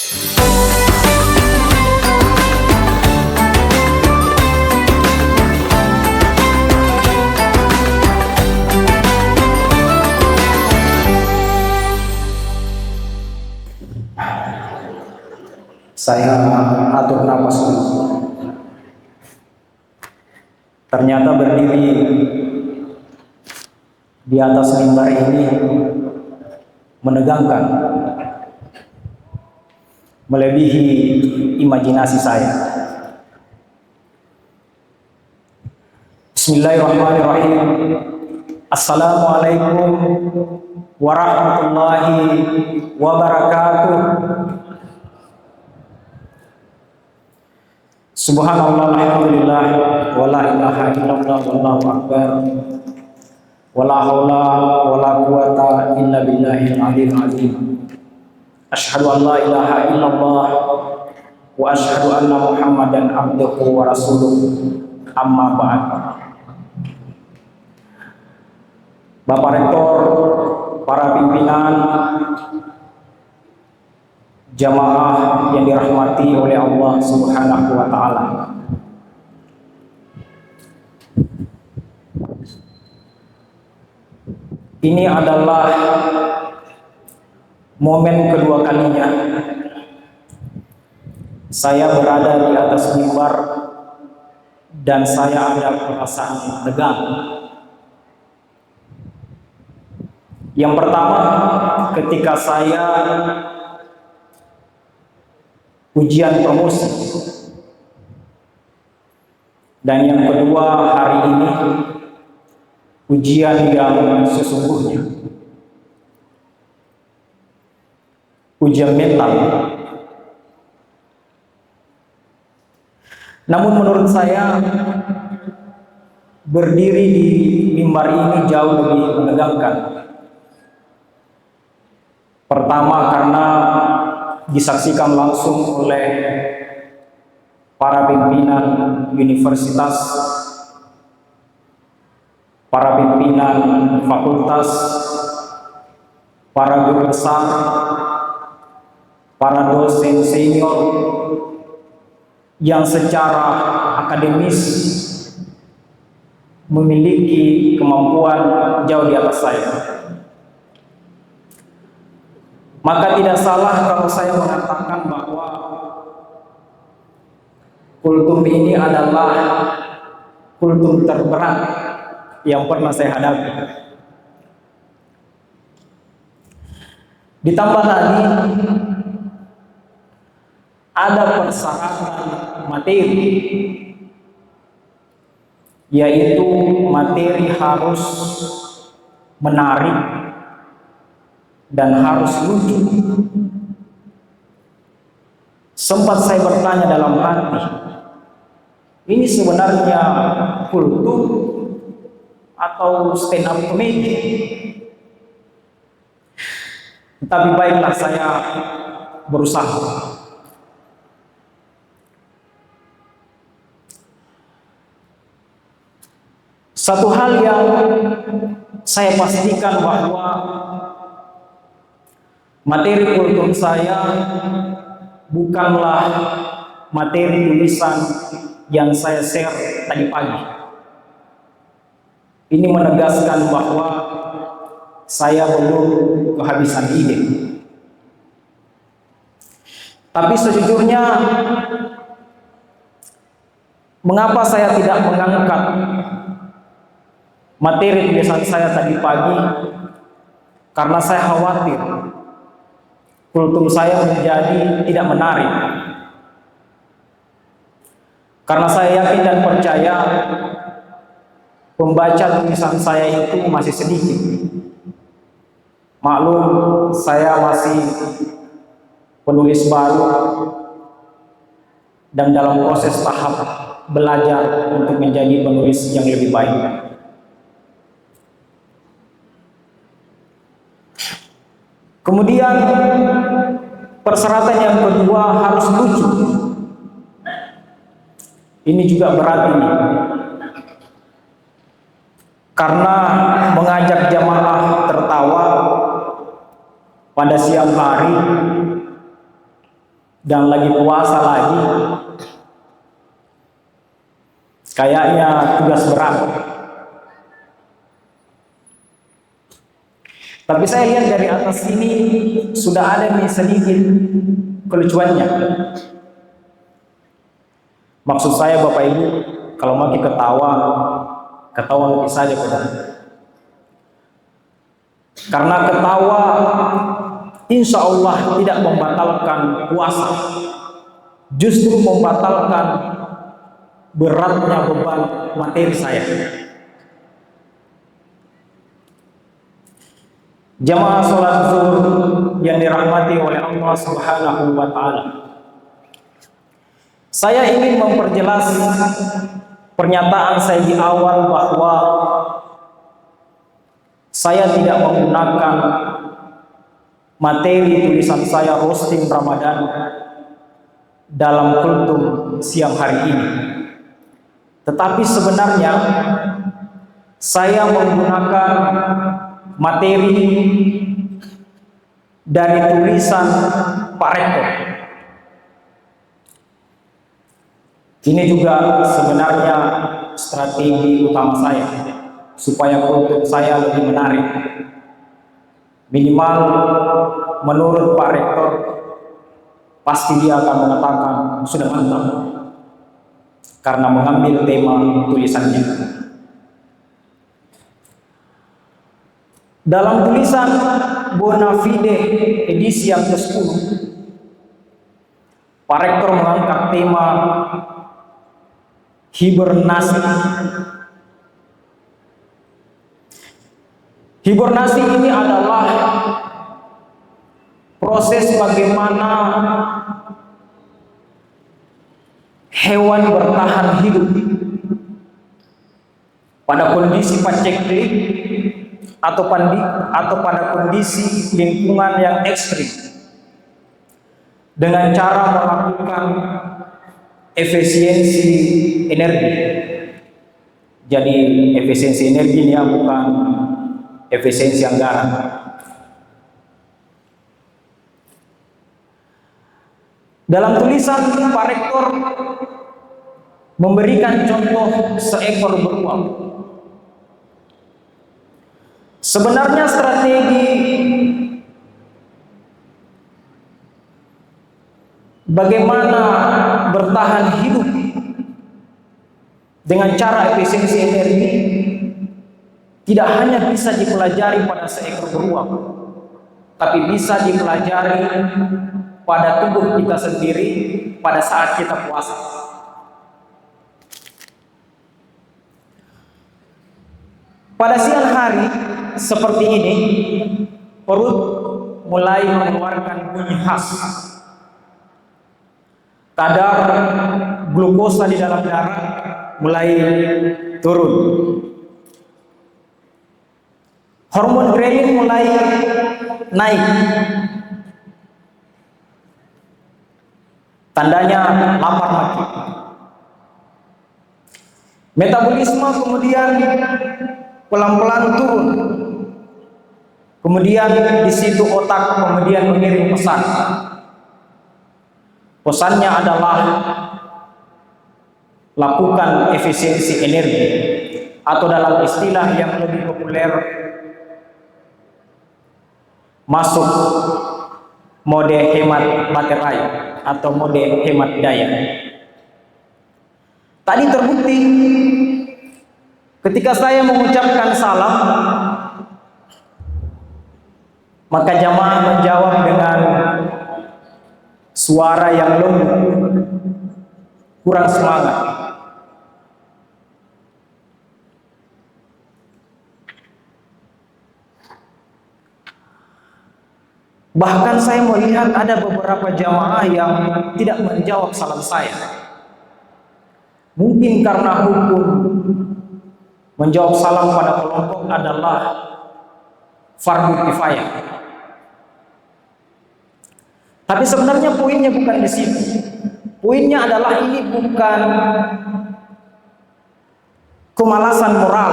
Saya atur napas dulu. Ternyata berdiri di atas mimbar ini menegangkan, melebihi imajinasi saya. Bismillahirrahmanirrahim. Assalamualaikum warahmatullahi wabarakatuh. Subhanallah, alhamdulillah, wala ilaha illallah, wallahu akbar, wala haula wala quwata illa billahil aliyyil azim. Asyhadu an la ilaha illallah wa asyhadu anna Muhammadan abduhu wa rasuluh. Amma ba'd. Bapak Rektor, para pimpinan, jamaah yang dirahmati oleh Allah Subhanahu wa taala. Ini adalah momen kedua kalinya saya berada di atas mimbar dan saya ada perasaan tegang. Yang pertama, ketika saya ujian promosi, dan yang kedua hari ini ujian yang sesungguhnya, ujian mental. Namun menurut saya berdiri di mimbar ini jauh lebih menegangkan. Pertama, karena disaksikan langsung oleh para pimpinan universitas, para pimpinan fakultas, para guru besar, para dosen senior yang secara akademis memiliki kemampuan jauh di atas saya. Maka tidak salah kalau saya mengatakan bahwa kultum ini adalah kultum terberat yang pernah saya hadapi. Ditambah lagi ada persyaratan materi, yaitu materi harus menarik dan harus lucu. Sempat saya bertanya dalam hati, ini sebenarnya kultum atau stand up comedy? Tapi baiklah, saya berusaha. Satu hal yang saya pastikan bahwa materi kultum saya bukanlah materi tulisan yang saya share tadi pagi. Ini menegaskan bahwa saya belum kehabisan ide. Tapi sejujurnya, mengapa saya tidak mengangkat materi tulisan saya tadi pagi? Karena saya khawatir kultum saya menjadi tidak menarik. Karena saya yakin dan percaya pembaca tulisan saya itu masih sedikit. Maklum, saya masih penulis baru dan dalam proses tahap belajar untuk menjadi penulis yang lebih baik. Kemudian persyaratan yang kedua harus lucu. Ini juga berat ini. Karena mengajak jamaah tertawa pada siang hari dan lagi puasa lagi, kayaknya tugas berat. Tapi saya lihat dari atas ini sudah ada nih sedikit kelucuannya. Maksud saya Bapak Ibu, kalau mau ketawa, ketawa lebih saja pedang. Karena ketawa insya Allah tidak membatalkan puasa, justru membatalkan beratnya beban materi saya. Jamaah sholat zuhur yang dirahmati oleh Allah Subhanahu wa Ta'ala, saya ingin memperjelas pernyataan saya di awal bahwa saya tidak menggunakan materi tulisan saya roasting Ramadan dalam kultum siang hari ini. Tetapi sebenarnya saya menggunakan materi dari tulisan Pak Rektor. Ini juga sebenarnya strategi utama saya supaya kultum saya lebih menarik. Minimal menurut Pak Rektor pasti dia akan mengatakan sudah mantap karena mengambil tema tulisannya. Dalam tulisan Bonafide edisi yang ke-10, Pak Rektor mengangkat tema hibernasi. Hibernasi ini adalah proses bagaimana hewan bertahan hidup pada kondisi paceklik atau pada kondisi lingkungan yang ekstrim dengan cara melakukan efisiensi energi. Jadi efisiensi energi ini bukan efisiensi anggaran. Dalam tulisan Pak Rektor memberikan contoh seekor beruang. Sebenarnya strategi bagaimana bertahan hidup dengan cara efisiensi energi tidak hanya bisa dipelajari pada seekor beruang, tapi bisa dipelajari pada tubuh kita sendiri pada saat kita puasa. Pada siang hari seperti ini, perut mulai mengeluarkan bunyi khas. Kadar glukosa di dalam darah mulai turun. Hormon grelin mulai naik. Tandanya lapar mati. Metabolisme kemudian pelan-pelan turun. Kemudian di situ otak kemudian mengirim pesan. Pesannya adalah lakukan efisiensi energi, atau dalam istilah yang lebih populer masuk mode hemat baterai atau mode hemat daya. Tadi terbukti ketika saya mengucapkan salam, maka jamaah menjawab dengan suara yang lembut, kurang semangat. Bahkan saya melihat ada beberapa jamaah yang tidak menjawab salam saya. Mungkin karena hukum menjawab salam pada kelompok adalah fardu kifayah. Tapi sebenarnya poinnya bukan di situ. Poinnya adalah ini bukan kemalasan moral.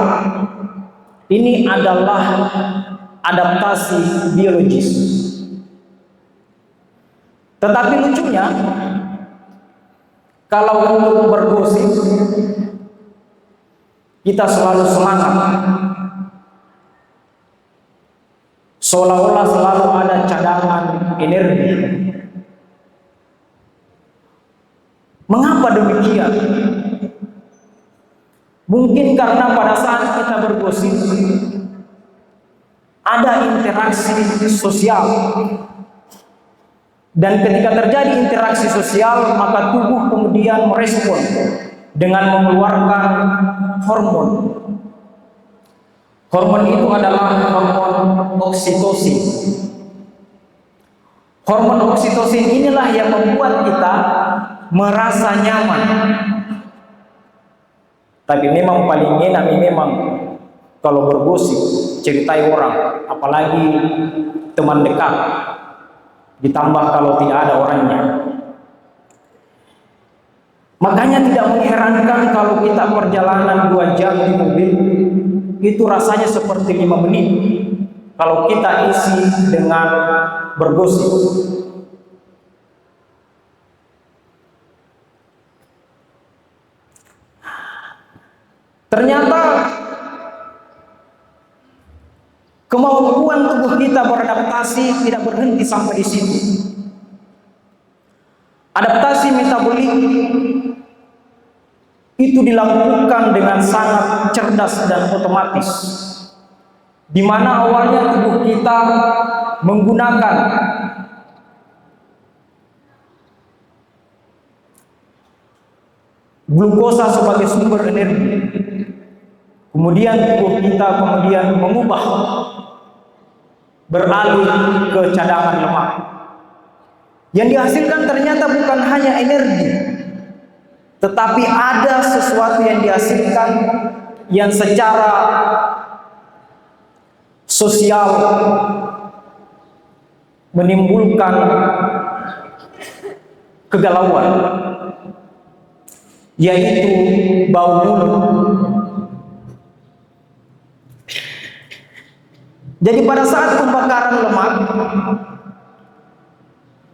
Ini adalah adaptasi biologis. Tetapi lucunya, kalau untuk bergosip kita selalu semangat, seolah-olah selalu ada cadangan energi. Mengapa demikian? Mungkin karena pada saat kita bergosip ada interaksi sosial, dan ketika terjadi interaksi sosial maka tubuh kemudian merespon dengan mengeluarkan hormon. Hormon itu adalah hormon oksitosin. Hormon oksitosin inilah yang membuat kita merasa nyaman. Tapi memang paling enak memang kalau bergosip, ceritai orang, apalagi teman dekat, ditambah kalau tidak ada orangnya. Makanya tidak mengherankan kalau kita perjalanan 2 jam di mobil, itu rasanya seperti 5 menit kalau kita isi dengan bergosip. Ternyata kemampuan tubuh kita beradaptasi tidak berhenti sampai di situ. Adaptasi metabolik itu dilakukan dengan sangat cerdas dan otomatis, di mana awalnya tubuh kita menggunakan glukosa sebagai sumber energi. Kemudian tubuh kita mengubah, beralih ke cadangan lemak. Yang dihasilkan ternyata bukan hanya energi, tetapi ada sesuatu yang dihasilkan yang secara sosial menimbulkan kegalauan, yaitu bau mulut. Jadi pada saat pembakaran lemak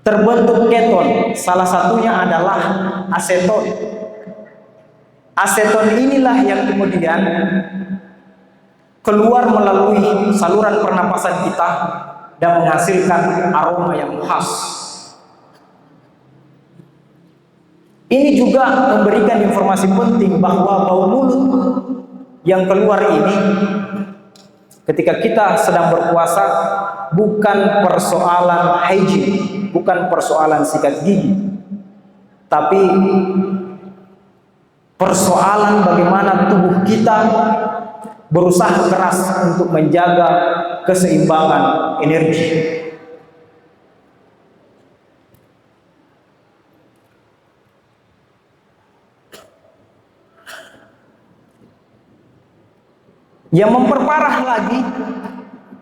terbentuk keton, salah satunya adalah aseton. Aseton inilah yang kemudian keluar melalui saluran pernapasan kita dan menghasilkan aroma yang khas. Ini juga memberikan informasi penting bahwa bau mulut yang keluar ini ketika kita sedang berpuasa bukan persoalan hygiene, bukan persoalan sikat gigi, tapi persoalan bagaimana tubuh kita berusaha keras untuk menjaga keseimbangan energi. Yang memperparah lagi,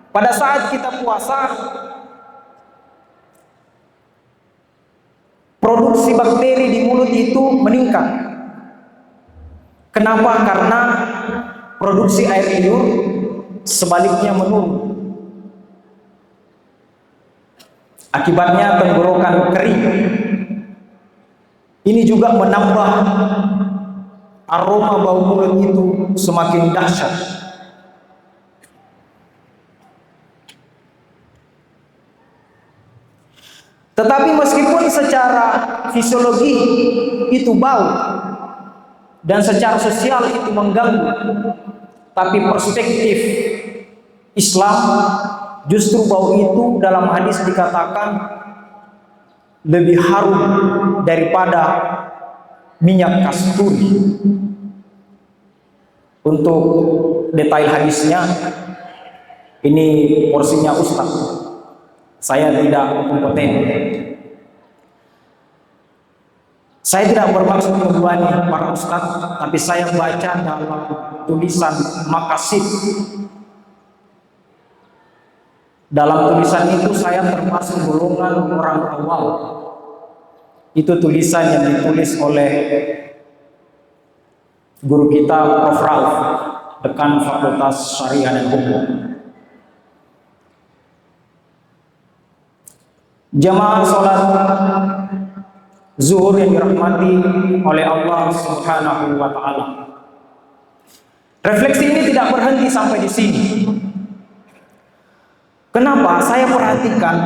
pada saat kita puasa, produksi bakteri di mulut itu meningkat. Kenapa? Karena produksi air liur sebaliknya menurun. Akibatnya tenggorokan kering. Ini juga menambah aroma bau mulut itu semakin dahsyat. Tetapi meskipun secara fisiologi itu bau dan secara sosial itu mengganggu, tapi perspektif Islam justru bau itu dalam hadis dikatakan lebih harum daripada minyak kasturi. Untuk detail hadisnya ini porsinya Ustaz, saya tidak kompeten. Saya tidak bermaksud membebani para ustaz, tapi saya baca dalam tulisan makasid. Dalam tulisan itu saya termasuk golongan orang awam. Itu tulisan yang ditulis oleh guru kita Prof. Rauf, dekan Fakultas Syariah dan Hukum. Jamaah sholat zuhur yang dirahmati oleh Allah Subhanahu wa Ta'ala. Refleksi ini tidak berhenti sampai di sini. Kenapa? Saya perhatikan,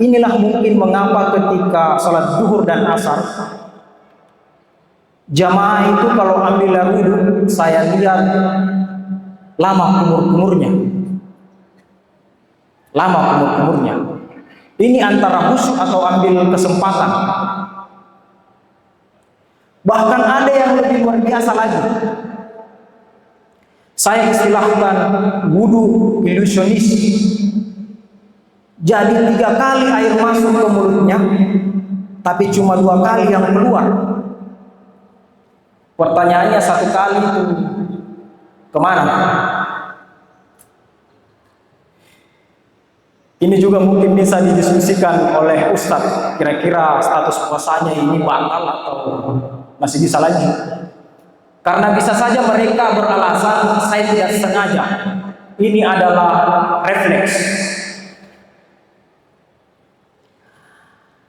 inilah mungkin mengapa ketika sholat zuhur dan asar, jamaah itu kalau ambil wudhu, saya lihat lama kumur-kumurnya. Lama kumur-kumurnya. Ini antara khusyuk atau ambil kesempatan. Bahkan ada yang lebih luar biasa lagi. Saya istilahkan wudhu ilusionis. Jadi 3 kali air masuk ke mulutnya, tapi cuma 2 kali yang keluar. Pertanyaannya 1 kali itu kemana? Ini juga mungkin bisa didiskusikan oleh Ustadz. Kira-kira status puasanya ini batal atau masih bisa lanjut? Karena bisa saja mereka beralasan saya tidak sengaja. Ini adalah refleks.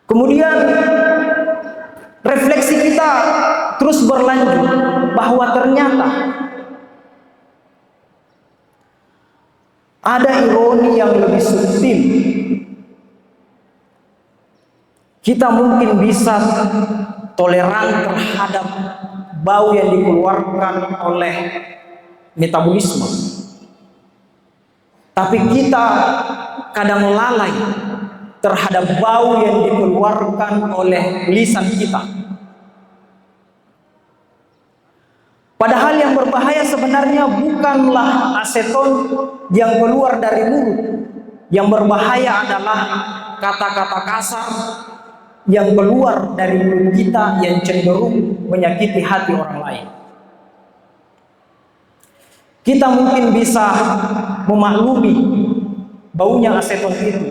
Kemudian refleksi kita terus berlanjut bahwa ternyata ada ironi yang lebih subtil. Kita mungkin bisa toleran terhadap bau yang dikeluarkan oleh metabolisme. Tapi kita kadang lalai terhadap bau yang dikeluarkan oleh lisan kita. Padahal yang berbahaya sebenarnya bukanlah aseton yang keluar dari mulut. Yang berbahaya adalah kata-kata kasar yang keluar dari mulut kita yang cenderung menyakiti hati orang lain. Kita mungkin bisa memaklumi baunya aseton itu,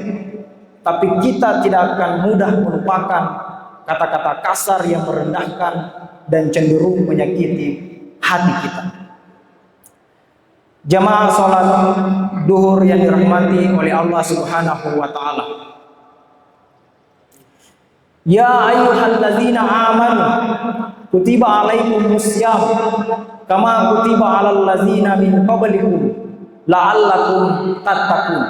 tapi kita tidak akan mudah melupakan kata-kata kasar yang merendahkan dan cenderung menyakiti hati kita. Jamaah sholat duhur yang dirahmati oleh Allah Subhanahu wa Ta'ala. Ya ayyuhalladzina amanu kutiba alaikumussyam kama kutiba alal ladzina min qablikum la'allakum tattaqun.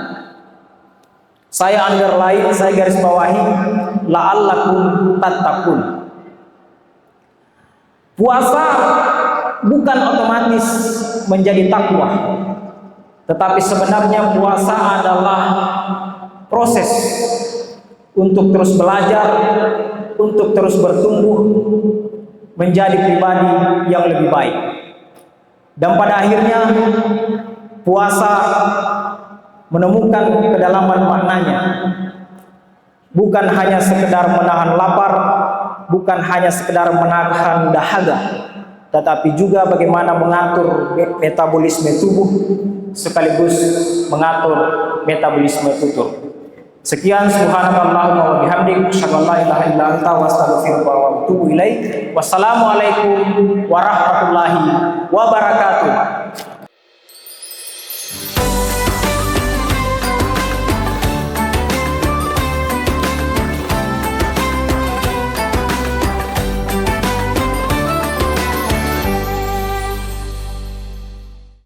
Saya underline, saya garis bawahi la'allakum tattaqun. Puasa bukan otomatis menjadi takwa, tetapi sebenarnya puasa adalah proses untuk terus belajar, untuk terus bertumbuh menjadi pribadi yang lebih baik. Dan pada akhirnya puasa menemukan kedalaman maknanya, bukan hanya sekedar menahan lapar, bukan hanya sekedar menahan dahaga, tetapi juga bagaimana mengatur metabolisme tubuh sekaligus mengatur metabolisme tutur. Sekian, subhanakallahumma wa bihamdik, asyhadu an la ilaha illa anta wa astaghfiruka wa atubu ilaik. Wassalamualaikum warahmatullahi wabarakatuh.